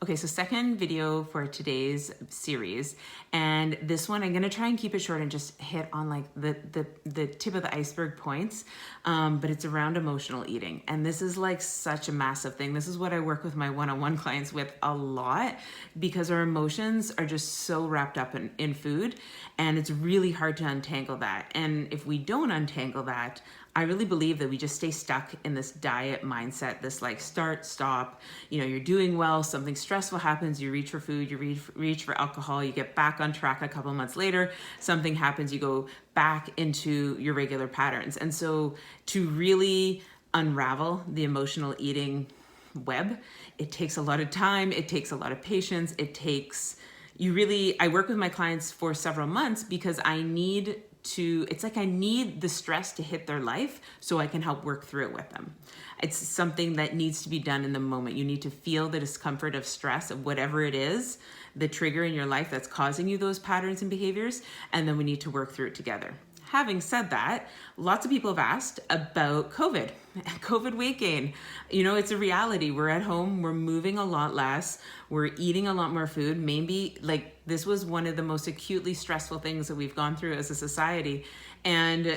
Okay, so second video for today's series, and this one I'm gonna try and keep it short and just hit on like the tip of the iceberg points, but it's around emotional eating. And this is like such a massive thing. This is what I work with my one-on-one clients with a lot, because our emotions are just so wrapped up in food, and it's really hard to untangle that. And if we don't untangle that, I really believe that we just stay stuck in this diet mindset, this like start, stop, you're doing well, something stressful happens, you reach for food, you reach for alcohol, you get back on track a couple months later, something happens, you go back into your regular patterns. And so to really unravel the emotional eating web, it takes a lot of time, it takes a lot of patience, I work with my clients for several months because I need the stress to hit their life so I can help work through it with them. It's something that needs to be done in the moment. You need to feel the discomfort of stress of whatever it is, the trigger in your life that's causing you those patterns and behaviors, and then we need to work through it together. Having said that, lots of people have asked about COVID weight gain. It's a reality. We're at home, we're moving a lot less, we're eating a lot more food. Maybe like this was one of the most acutely stressful things that we've gone through as a society. And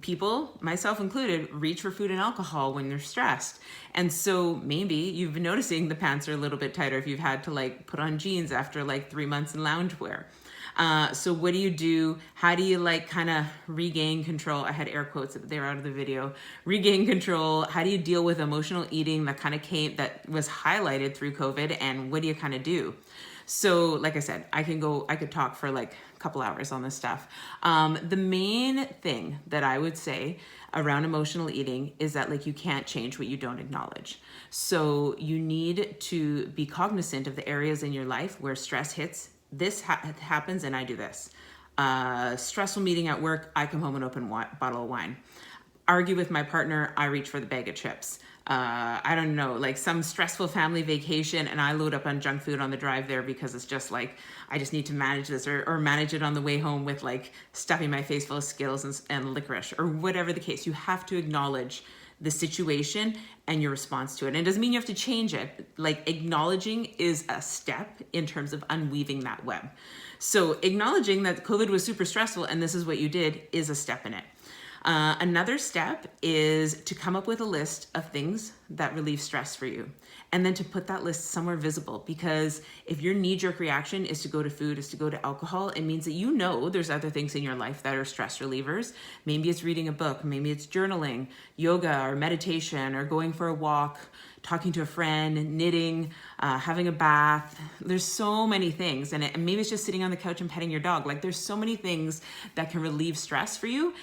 people, myself included, reach for food and alcohol when they're stressed. And so maybe you've been noticing the pants are a little bit tighter if you've had to like put on jeans after like 3 months in loungewear. So what do you do? How do you like kind of regain control? I had air quotes, they were out of the video. Regain control. How do you deal with emotional eating that was highlighted through COVID, and what do you kind of do? So like I said, I could talk for like a couple hours on this stuff. The main thing that I would say around emotional eating is that like you can't change what you don't acknowledge. So you need to be cognizant of the areas in your life where stress hits. This happens and I do this. Stressful meeting at work, I come home and open a bottle of wine. Argue with my partner, I reach for the bag of chips. I don't know, like some stressful family vacation and I load up on junk food on the drive there because it's just like, I just need to manage this, or manage it on the way home with like stuffing my face full of Skittles and licorice, or whatever the case. You have to acknowledge the situation and your response to it. And it doesn't mean you have to change it. Like acknowledging is a step in terms of unweaving that web. So acknowledging that COVID was super stressful and this is what you did is a step in it. Another step is to come up with a list of things that relieve stress for you, and then to put that list somewhere visible, because if your knee-jerk reaction is to go to food, is to go to alcohol, it means that there's other things in your life that are stress relievers. Maybe it's reading a book, maybe it's journaling, yoga or meditation, or going for a walk, talking to a friend, knitting, having a bath. There's so many things, and maybe it's just sitting on the couch and petting your dog. Like there's so many things that can relieve stress for you.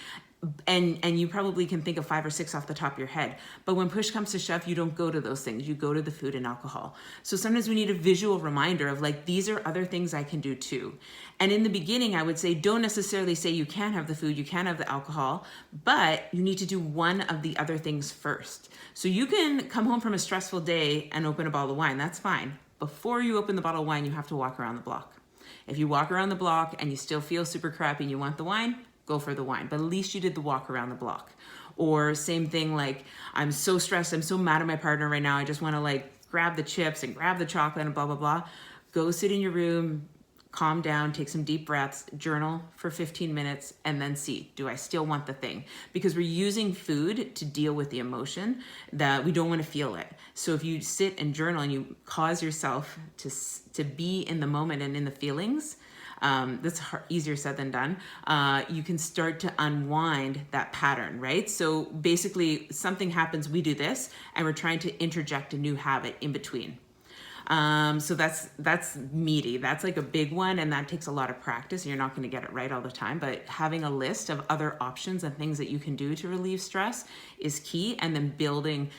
And you probably can think of 5 or 6 off the top of your head. But when push comes to shove, you don't go to those things. You go to the food and alcohol. So sometimes we need a visual reminder of like, these are other things I can do too. And in the beginning, I would say, don't necessarily say you can't have the food, you can't have the alcohol, but you need to do one of the other things first. So you can come home from a stressful day and open a bottle of wine. That's fine. Before you open the bottle of wine, you have to walk around the block. If you walk around the block and you still feel super crappy and you want the wine, go for the wine, but at least you did the walk around the block. Or same thing, like I'm so stressed, I'm so mad at my partner right now, I just want to like grab the chips and grab the chocolate and blah, blah, blah. Go sit in your room, calm down, take some deep breaths, journal for 15 minutes, and then see, do I still want the thing? Because we're using food to deal with the emotion that we don't want to feel it. So if you sit and journal and you cause yourself to be in the moment and in the feelings, that's easier said than done. You can start to unwind that pattern, right? So basically something happens, we do this, and we're trying to interject a new habit in between. So that's meaty. That's like a big one, and that takes a lot of practice. You're not going to get it right all the time, but having a list of other options and things that you can do to relieve stress is key. And then building,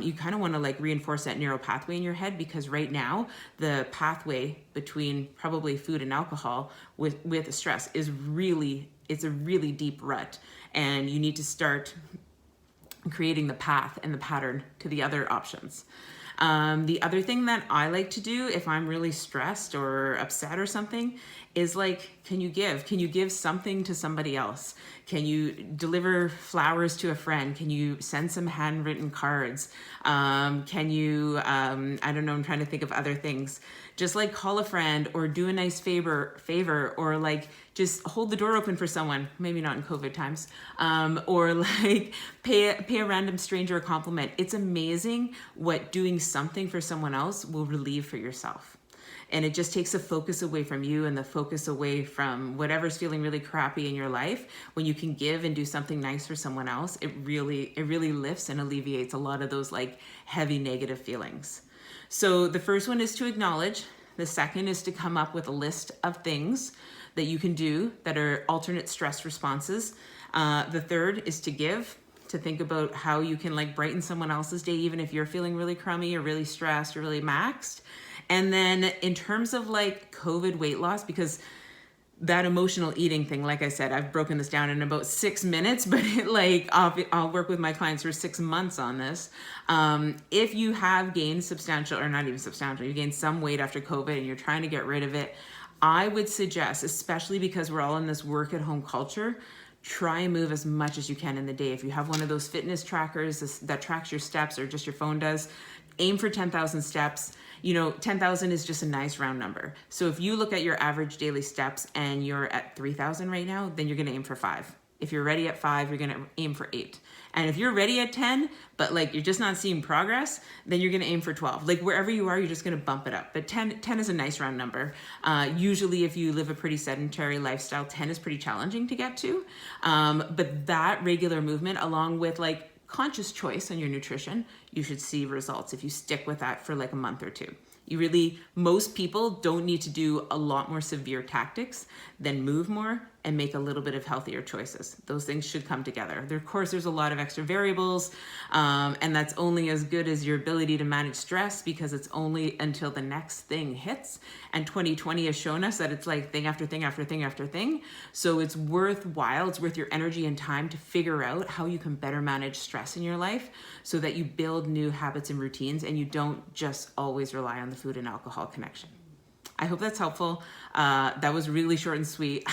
you kind of want to like reinforce that neural pathway in your head, because right now the pathway between probably food and alcohol with stress it's a really deep rut, and you need to start creating the path and the pattern to the other options. The other thing that I like to do if I'm really stressed or upset or something is like, can you give? Can you give something to somebody else? Can you deliver flowers to a friend? Can you send some handwritten cards? Can you, I don't know, I'm trying to think of other things. Just like call a friend or do a nice favor, or like just hold the door open for someone, maybe not in COVID times, or like pay a random stranger a compliment. It's amazing what doing something for someone else will relieve for yourself. And it just takes the focus away from you and the focus away from whatever's feeling really crappy in your life. When you can give and do something nice for someone else, it really lifts and alleviates a lot of those like heavy negative feelings. So the first one is to acknowledge. The second is to come up with a list of things that you can do that are alternate stress responses. The third is to give, to think about how you can like brighten someone else's day, even if you're feeling really crummy or really stressed or really maxed. And then in terms of like COVID weight loss, because that emotional eating thing, like I said, I've broken this down in about 6 minutes, but I'll work with my clients for 6 months on this. If you have gained substantial, or not even substantial, you gained some weight after COVID and you're trying to get rid of it, I would suggest, especially because we're all in this work at home culture, try and move as much as you can in the day. If you have one of those fitness trackers that tracks your steps, or just your phone does, aim for 10,000 steps. 10,000 is just a nice round number. So if you look at your average daily steps and you're at 3,000 right now, then you're going to aim for 5. If you're ready at 5, you're going to aim for 8. And if you're ready at 10, but like you're just not seeing progress, then you're going to aim for 12. Like wherever you are, you're just going to bump it up. But 10 is a nice round number. Usually if you live a pretty sedentary lifestyle, 10 is pretty challenging to get to. But that regular movement, along with like conscious choice on your nutrition, you should see results if you stick with that for like a month or 2. Most people don't need to do a lot more severe tactics than move more and make a little bit of healthier choices. Those things should come together. Of course, there's a lot of extra variables, and that's only as good as your ability to manage stress, because it's only until the next thing hits. And 2020 has shown us that it's like thing after thing after thing after thing. So it's worthwhile, it's worth your energy and time to figure out how you can better manage stress in your life so that you build new habits and routines and you don't just always rely on the food and alcohol connection. I hope that's helpful. That was really short and sweet.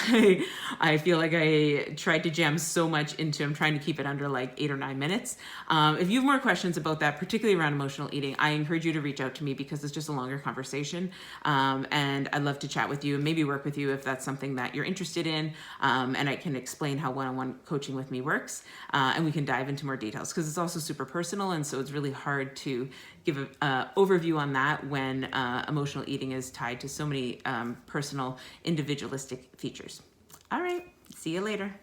I feel like I tried to jam so much into, I'm trying to keep it under like 8 or 9 minutes. If you have more questions about that, particularly around emotional eating, I encourage you to reach out to me, because it's just a longer conversation. And I'd love to chat with you and maybe work with you if that's something that you're interested in. And I can explain how one-on-one coaching with me works. And we can dive into more details, because it's also super personal. And so it's really hard to give an overview on that when emotional eating is tied to so many personal, individualistic features. All right, see you later.